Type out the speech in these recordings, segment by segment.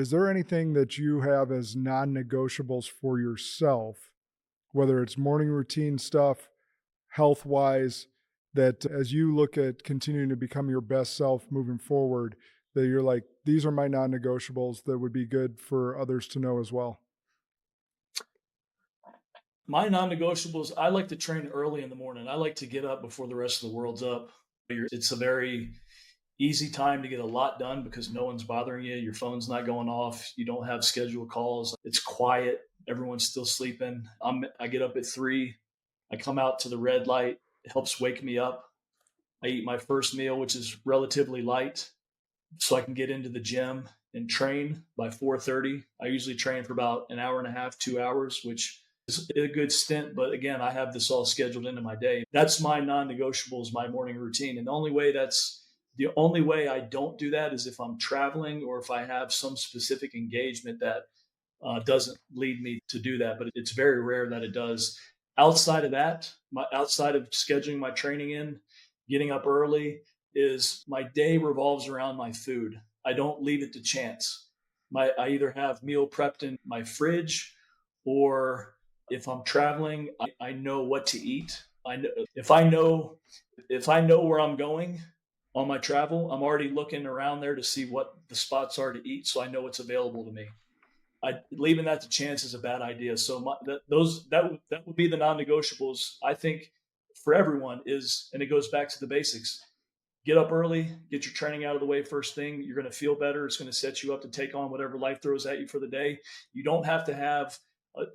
Is there anything that you have as non-negotiables for yourself, whether it's morning routine stuff, health wise, that as you look at continuing to become your best self moving forward, that you're like, these are my non negotiables that would be good for others to know as well? My non-negotiables, I like to train early in the morning. I like to get up before the rest of the world's up. It's a very easy time to get a lot done because no one's bothering you. Your phone's not going off. You don't have scheduled calls. It's quiet. Everyone's still sleeping. I get up at 3. I come out to the red light. It helps wake me up. I eat my first meal, which is relatively light, so I can get into the gym and train by 4:30. I usually train for about an hour and a half, 2 hours, which is a good stint. But again, I have this all scheduled into my day. That's my non-negotiables, my morning routine. And the only way I don't do that is if I'm traveling or if I have some specific engagement that doesn't lead me to do that. But it's very rare that it does. Outside of that, outside of scheduling my training in, getting up early, is my day revolves around my food. I don't leave it to chance. I either have meal prepped in my fridge, or if I'm traveling, I know what to eat. I know if I know where I'm going on my travel, I'm already looking around there to see what the spots are to eat, so I know what's available to me. Leaving that to chance is a bad idea. So that would be the non-negotiables. I think for everyone is, and it goes back to the basics. Get up early, get your training out of the way first thing. You're going to feel better. It's going to set you up to take on whatever life throws at you for the day. You don't have to have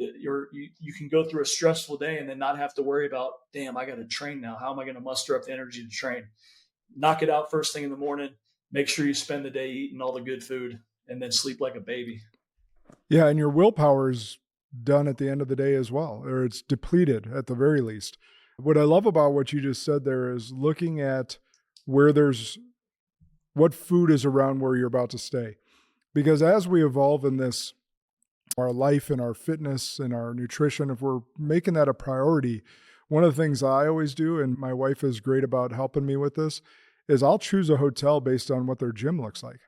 you can go through a stressful day and then not have to worry about, damn, I got to train now. How am I going to muster up the energy to train? Knock it out first thing in the morning. Make sure you spend the day eating all the good food and then sleep like a baby. Yeah. And your willpower is done at the end of the day as well, or it's depleted at the very least. What I love about what you just said there is looking at where there's what food is around where you're about to stay. Because as we evolve in this, our life and our fitness and our nutrition, if we're making that a priority, one of the things I always do, and my wife is great about helping me with this, is I'll choose a hotel based on what their gym looks like.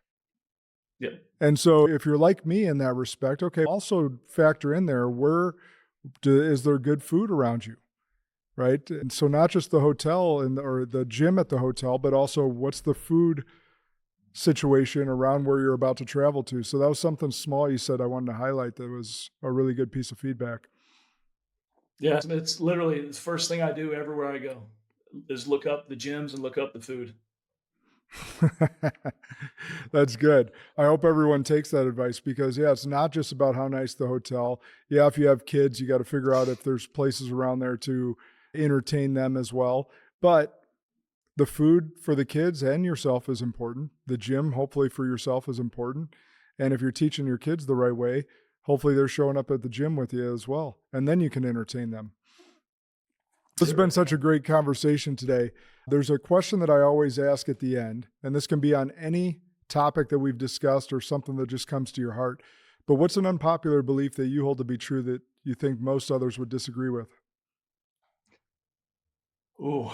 Yeah. And so if you're like me in that respect, okay, also factor in there, is there good food around you? Right. And so not just the hotel or the gym at the hotel, but also what's the food situation around where you're about to travel to. So that was something small you said I wanted to highlight that was a really good piece of feedback. Yeah. It's literally the first thing I do everywhere I go is look up the gyms and look up the food. That's good. I hope everyone takes that advice because, yeah, it's not just about how nice the hotel. Yeah, if you have kids, you got to figure out if there's places around there to entertain them as well. But the food for the kids and yourself is important. The gym, hopefully for yourself, is important. And if you're teaching your kids the right way, hopefully they're showing up at the gym with you as well. And then you can entertain them. This has been such a great conversation today. There's a question that I always ask at the end, and this can be on any topic that we've discussed or something that just comes to your heart. But what's an unpopular belief that you hold to be true that you think most others would disagree with? Ooh,